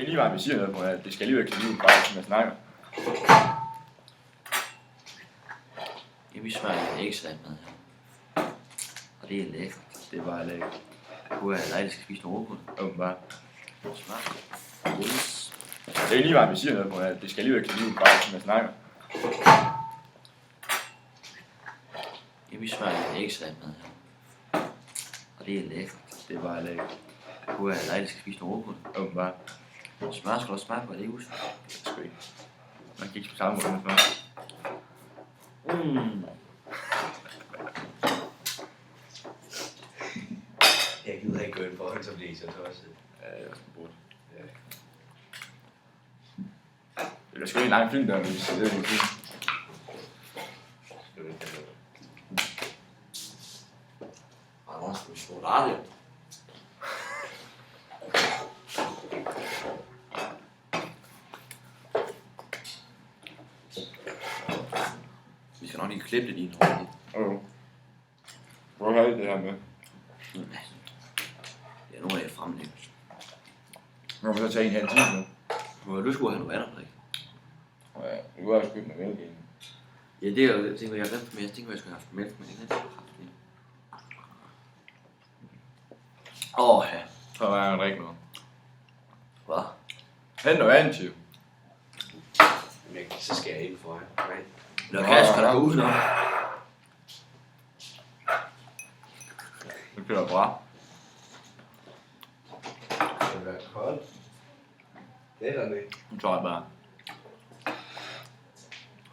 skal lige være, vi siger noget på, at det skal alligevel ikke blive bare, som jeg snakker. Vi smager æggesalat med her. Og det er lækkert. Det er bare lækkert. Kunne jeg lejligt skal spise nogle råbrød. Åbenbart. Smart. Yes. Det er lige være, vi siger noget på, at det skal alligevel ikke blive bare, som jeg snakker. Vi smager æggesalat med her. Og det er lækkert. Det er bare lækkert. Kunne jeg lejligt skal spise nogle råbrød. Åbenbart. Smør skal også smage på, det er ikke huske. Det er sgu ikke. Man kan ikke spise samme måde med smør. Jeg gider ikke gå ind for højt, så bliver I så tosset. Ja, det er også en burde. Ja. Det er sgu ikke en lang film, der er det er en film. Anders, du skal rette. Vi skal nok lige klippe det lige nu. Prøv at have det her med. Ja, nu er jeg fremlægget. Nu må vi så tage en halv time nu. Må du skulle have noget andet drik? Ja, det kunne også købe med mælk ind. Ja, det er jo det, jeg glemte, men jeg tænker, jeg skulle have haft mælk med det. Ja. Så var jeg drikke noget. Hvad? Hent noget andet til. Men så skal jeg ikke for jer. Nej. Nå, Kasper, der går ud nu. Det kører bra. Det vil være koldt. Det er der ikke. Nu tager jeg bare.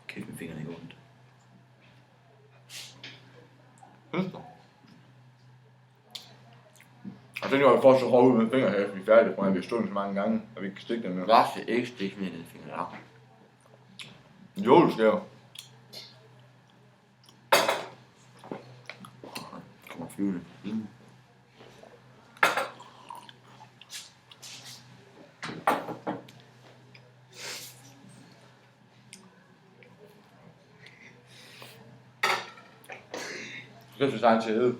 Kæft, min fingrene ikke ondt. Synes du? Og den var for så hård ud med fingre her, vi er færdige, for at vi har stået så mange gange, og vi ikke kan stikke dem mere. Hvad skal ikke stikke med den finger der? Jo, det skal jo. Kommer flyvende. Så skal vi snart til at æde.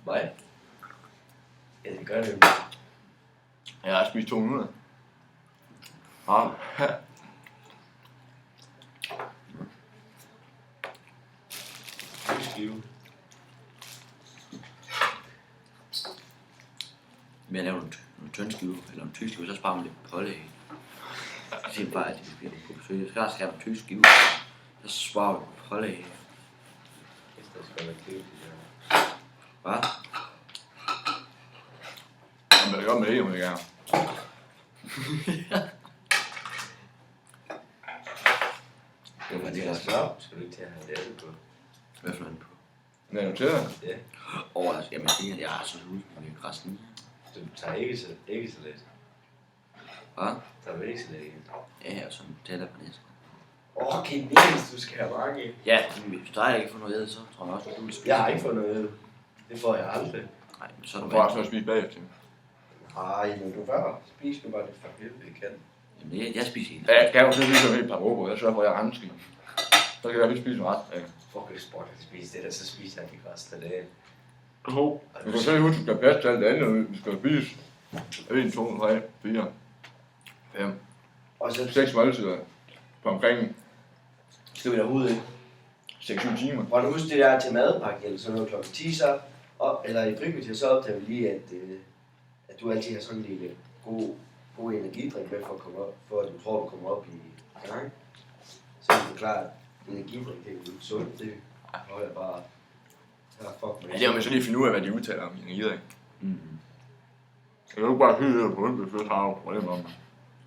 Nej. Ja, det gør det jo. Jeg har spist 2 minutter. Ja. Skive. Men jeg laver nogle tyndskiver, eller nogle tyske skiver, så sparer man lidt pålæg. Så siger bare, at de bliver på besøg. Jeg skal også have nogle tyske skiver, så sparer vi på pålæg. Efter jeg skal være kæft. Hvad? Men det gør med det, om jeg gerne. Det var det, jeg spørger. Skal du ikke til at have det andet på? Hvad for noget på? Det er noteret. Ja. Jamen jeg er så sulten med græsken. Du tager ikke salat. Hvad? Tager du ikke salat igen? Ja, og sådan tæller på næsten. Kinesisk, du skal have mange. Ja, hvis der ikke får noget æde, så tror jeg også, at du vil spise. Jeg har ikke fået noget. Det får jeg aldrig. Nej, men så er Du du får også noget at spise bagefter. Ej, men du var. Spis nu bare det for helvede kan. Jamen, jeg spiser helt. Ja, jeg kan jo så spise et par råbrød. Jeg sørger for, at jeg er renskrig. Så kan jeg ikke spise en ret. Ja. Fuck, det sport, at spise det der, så spiser jeg ikke resten af dagen. Du kan selv huske, at du skal passe til alt det andet, vi skal spise. 1, 2, 3, 4, 5, Og så 6 måltider på omkring skal vi da ud, ikke? 6-7 timer. Må du huske det der til madpakke, eller sådan noget klokken 10 så, eller i frikvarter, så opdager vi lige, at du altid har sådan en lille god energidrik med for at komme op, for at du tror, du kommer op i gang. Så er det klart, at energidrik, det er jo sundt, det holder bare. Ja, det er jo så lige finde ud af, hvad de udtaler om energidrik. Mm. Jeg kan jo ikke bare sige det på det, så har jeg problemer om det.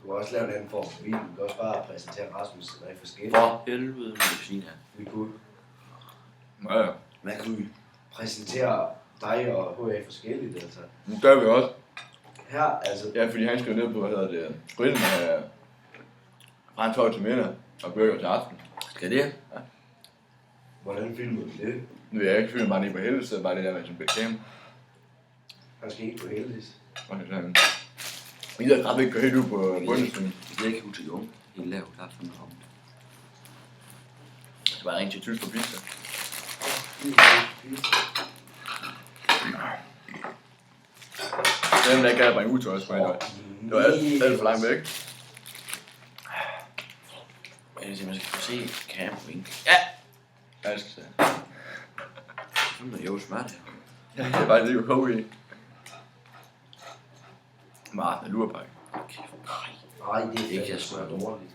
Du kan også lave en anden form for video, du kan også bare præsentere Rasmus, der er forskellige. For helvede, må du sige her. Vi kunne Ja, ja. Hvad kunne vi? præsentere dig og HA forskelligt, altså. Nu gør vi også. Her, altså, Ja, fordi han skal ned på, hvad hedder det, grill med fransk høj til middag og burger til aften. Skal det? Ja. hvordan filmer vi det? Nu vil jeg ikke filme bare lige på helvede, bare det der med sådan en cam. Han skal ikke på heldigvis. Og det sådan. Jeg gider kraftigt ikke gå helt ud på bundesvingen. Jeg ved ikke, hvor til unge. Helt lavt, der er sådan noget om det. Det var rent til tysk for pizza. Dem der ikke gad at bringe ud til os på en dag. Det var alt for langt væk. Jeg skal kunne se camping. Ja! Jeg skal se. Sådan der jo smør det. Ja, det er bare det, du koge i. Martin er lurpakke. Okay, Nej, det er ikke ikke så så dårligt.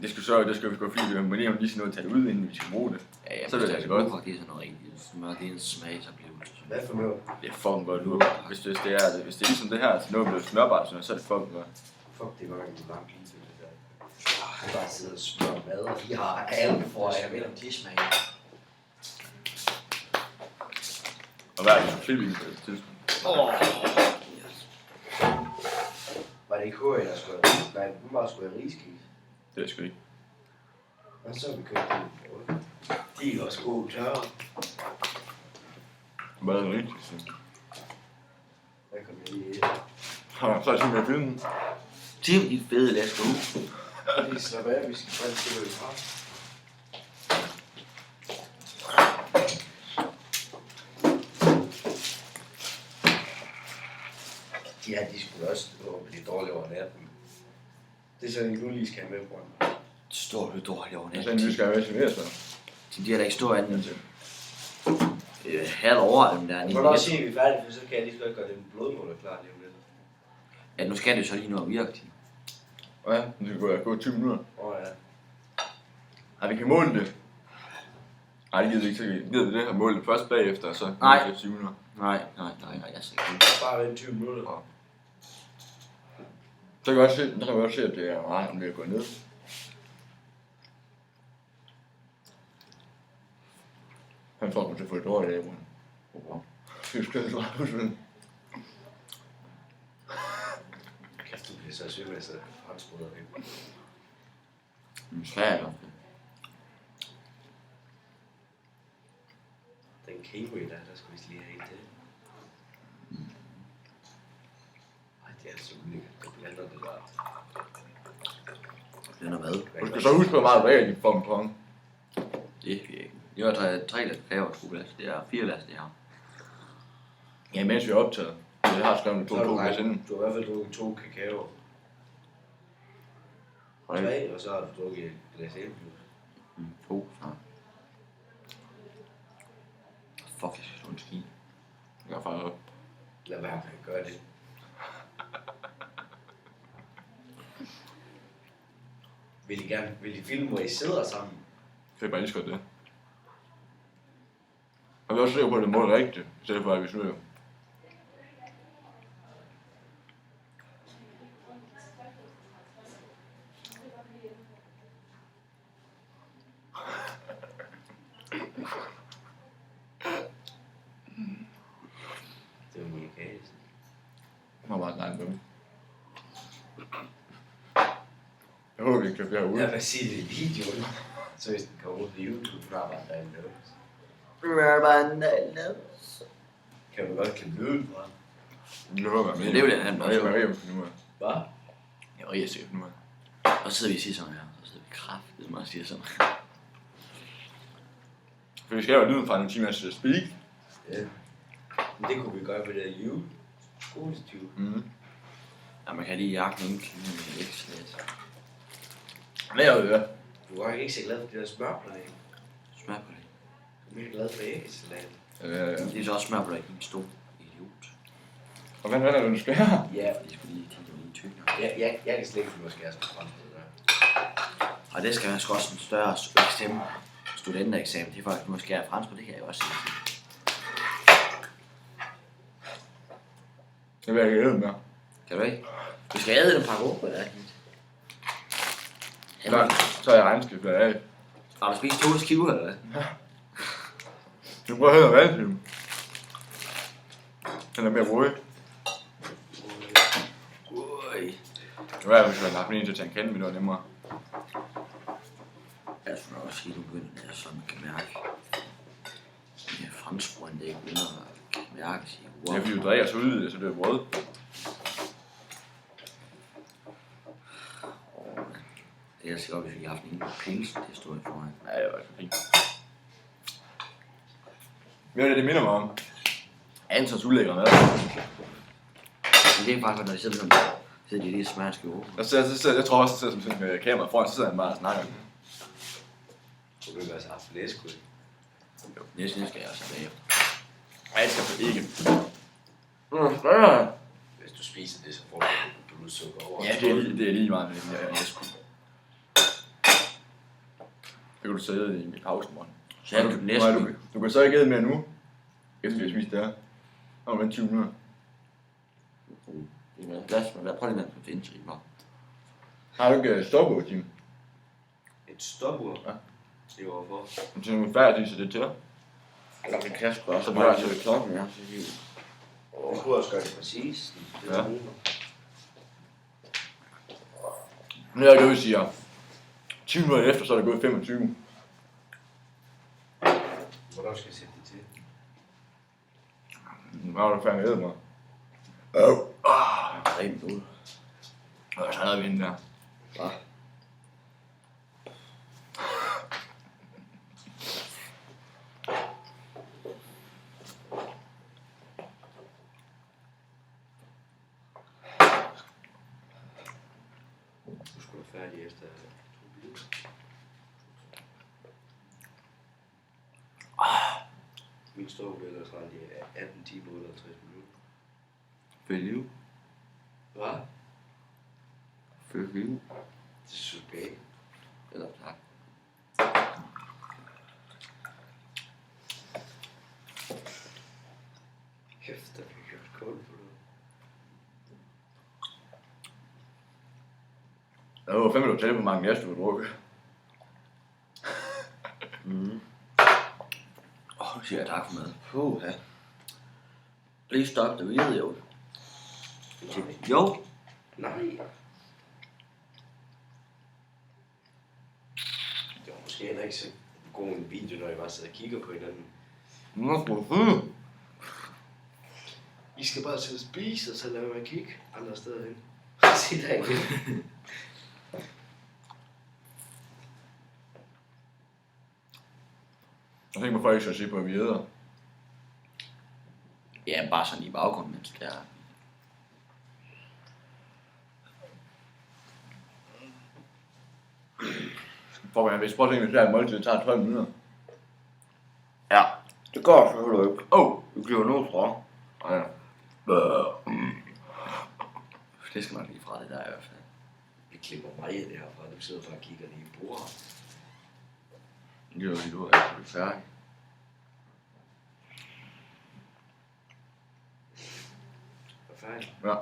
Det skal så, det skal vi gå fint, men lige om lige sådan noget at tage det ud, inden vi skal bruge det. Ja, jeg Så er det altså godt. Det er sådan noget rigtigt smør, det er en smagsoplevelse. Hvad for noget? Det er fucking godt lurpakke. Hvis det er ligesom det her, så noget med smørbart, så er det fucking godt. Fuck, det var en lang pizza, det der. Jeg bare sidder og smører mad, og de har alt for Jeg ved om de smager. Og hvad er det for klipping på det tidspunkt? Var det ikke HA, der skulle have? Nej, den var sgu have riskis. Det er sgu ikke. Og så har vi købt den. De er også gode tørre. Hvad er det rigtigt? Der kom jeg lige ind. Så er det simpelthen filmen. Tim, dit fede læsker ud. Lige slap af, vi skal frem til det fra. Ja, de skulle også blive dårlige over natten. Det er sådan en, du lige skal have med på den. Står du dårligt over Så er natten? det, vi skal have vaccineret sig. De har da ikke stor anden til. Halv over dem der. Jeg må også sige, at vi er færdige, for så kan jeg lige så godt gøre den blodmåler klar lige om lidt. Ja, nu skal det så lige nå at virke til. Ja, nu skal gå 20 minutter. Ja. Ej, vi kan måle det. Ej, det gider vi ikke, så gider vi det at måle det først bagefter, og så Nej. 20 minutter. Nej, jeg ser ikke. Bare vente 20 minutter. Så kan vi også se, at det er meget, om det er gået ned. Han får mig til at få det dårligt af, Bruno. Det skal jeg slå sådan. Kæft, du bliver så syg med at sætte franskbrød ind. Men smager godt. Den kiwi der skal vi lige have en til. Ej, det er så ulækkert. Det blander det der. Den er hvad? Du skal så huske, hvor meget der er i din bonbon. Det er ikke. Jeg har 3 glas kakao og 2 glas. Det er 4 glas det her. Ja, mens vi er optaget. Jeg har skrevet Så har 2 du glas inden. Du har i hvert fald drukket 2 kakao. 3, og så har du drukket et glas æblejuice. 2 snart. Fuck, jeg skal slå en ski. Jeg har faktisk op. Lad være med at gøre det. Vil I filme, hvor I sidder sammen? Det er bare lige så godt det. Og vi er også sikker på, at det måler rigtigt, i stedet for at vi snører. Det var Mia Kase. Det var meget langt dumt. Jeg håber, vi kan blive ude. Jeg vil sige det i videoen. Så hvis den kommer ud på YouTube, så har man en løs. Kan man godt klippe lyden fra? Det håber jeg med. Det er jo det, han var. Jeg var rigtig nu. Hvad? Jeg var rigtig sikker nu. Og så sidder vi og siger sådan her. Og så sidder vi kraftigt med at sige sådan. For vi skal jo have lyden fra nogle timers speak. Ja. Men det kunne vi gøre med det YouTube. Skolestyve. Ja, man kan lige jagte nogle klinger ikke så lidt. Men jeg ved det. Du er ikke så glad for det der smørplanæg. Smør på det. Du er mere glad for æggesalat. Det er så også smør på det, ikke en stor idiot. Og hvad er det, du skal her? Ja, Det skulle lige tænke mig lige tykkere. jeg kan slet ikke finde, at skære sig på franskbrød der. Og det skal være sgu også en større studentereksamen. Det er faktisk måske er fransk, og det kan jeg jo også sige. Det vil jeg ikke æde med. Kan du ikke? Du skal æde en par råber, der. Så er jeg regnskab af. Har du spist 2 skiver, eller hvad? Du prøver at høre vandfilm. Den er mere rolig. Ui. Nu er jeg, hvis jeg har haft en til at tage en kende, men det var nemmere. Jeg tror også sige, at du begynder der, så man kan mærke. Det er fremsprøjende, det ikke begynder at mærke og sige, Det er fordi, du drikker så ud, så det er brød. Det er sikkert, hvis vi har haft en pilsen, det stod i foran. Ja, det var så fint. Hvad er det minder mig om? Antons ulækre mad. Men det er faktisk, når de sidder sådan, Så det er det smager skal åbne. Jeg tror også, at sidder som sådan med kamera foran, så sidder han bare og snakker. Så vil være så aflæskud. Næsten skal jeg også have. Nej, det skal jeg ikke. Hvis du spiser det, så får du blodsukker over. Ja, det er lige meget med den der næsku. Det kan du sidde i pausen, morgen. Så jeg købte næsten. Du kan så ikke æde mere nu, efter vi har spist det her. Nå, men 20 minutter. Lad os prøve lige med at finde sig i mig. Har du ikke stopur, Tim? Et stopur? Ja. Det var hvorfor? Så er du færdig, så det tæller. Eller det kan sgu også. Så Så bare bare til klokken, ja. Du kunne også gøre det præcis. Det Ja. er ja. Nu er jeg ude, siger 20 minutter efter, så er det gået 25. Hvornår skal jeg sætte det til? Nu er du færdig med at æde mig. 3 minutter. Så er noget vinde der. Hva? Du skulle være færdig efter 2 minutter. Min stopur er ellers ret, det er 18 timer og 58 minutter. Følg liv. Hvad? Følg liv. Det er super. Eller tak. Kæft, der bliver gjort kold på det. Jeg var 5 minutter til, hvor mange næste du vil drukke. Siger jeg tak for mad. Puha. Please stop the video. Jo. Nej. Det var måske heller ikke så god en video, når jeg bare sidder og kigger på hinanden. Nå, hvorfor? I skal bare sidde og spise, og så lade mig kigge andre steder hen. Se der igen. Jeg tænker mig, folk ikke skal se på, at vi æder. Ja, bare sådan i baggrunden, mens det er. Hvis prøver at tænke, hvis det her måltid tager 12 minutter. Ja, det går selvfølgelig ikke. Åh! Du bliver noget fra. Ja. Det skal man lige fra det der i hvert fald. Vi klipper mig af det herfra. Du sidder bare og kigger lige i bordet. Det er jo lige, du er færdig. Hvad fanden? Ja.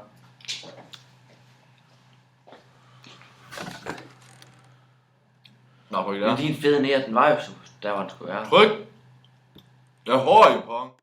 Nå, prøv Men din fede nær, den var jo så, der var den skulle være. Tryk! Jeg har i på.